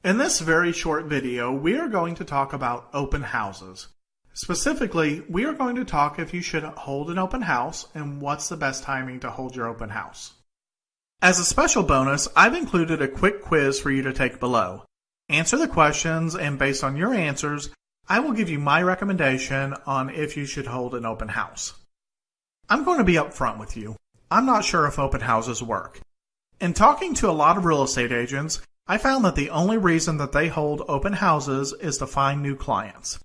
In this very short video, we are going to talk about open houses. Specifically, we are going to talk if you should hold an open house and what's the best timing to hold your open house. As a special bonus, I've included a quick quiz for you to take below. Answer the questions, and based on your answers, I will give you my recommendation on if you should hold an open house. I'm going to be upfront with you. I'm not sure if open houses work. In talking to a lot of real estate agents, I found that the only reason that they hold open houses is to find new clients.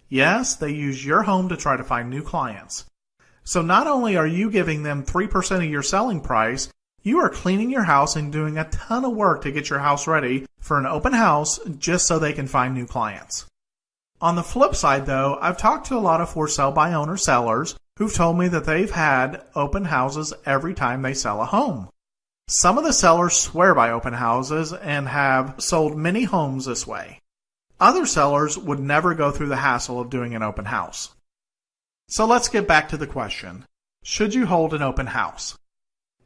Yes, they use your home to try to find new clients. So not only are you giving them 3% of your selling price, you are cleaning your house and doing a ton of work to get your house ready for an open house just so they can find new clients. On the flip side though, I've talked to a lot of for sale by owner sellers who've told me that they've had open houses every time they sell a home. Some of the sellers swear by open houses and have sold many homes this way. Other sellers would never go through the hassle of doing an open house. So let's get back to the question. Should you hold an open house?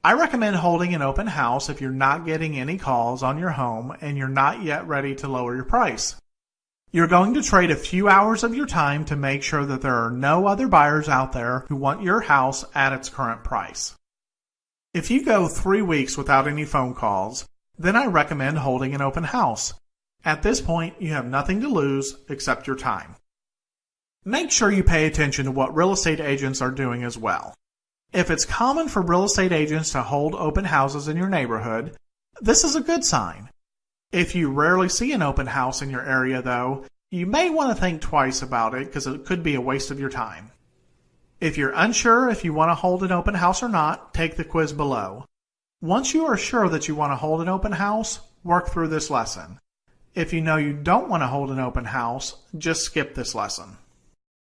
I recommend holding an open house if you're not getting any calls on your home and you're not yet ready to lower your price. You're going to trade a few hours of your time to make sure that there are no other buyers out there who want your house at its current price. If you go 3 weeks without any phone calls, then I recommend holding an open house. At this point, you have nothing to lose except your time. Make sure you pay attention to what real estate agents are doing as well. If it's common for real estate agents to hold open houses in your neighborhood, this is a good sign. If you rarely see an open house in your area, though, you may want to think twice about it because it could be a waste of your time. If you're unsure if you want to hold an open house or not, take the quiz below. Once you are sure that you want to hold an open house, work through this lesson. If you know you don't want to hold an open house, just skip this lesson.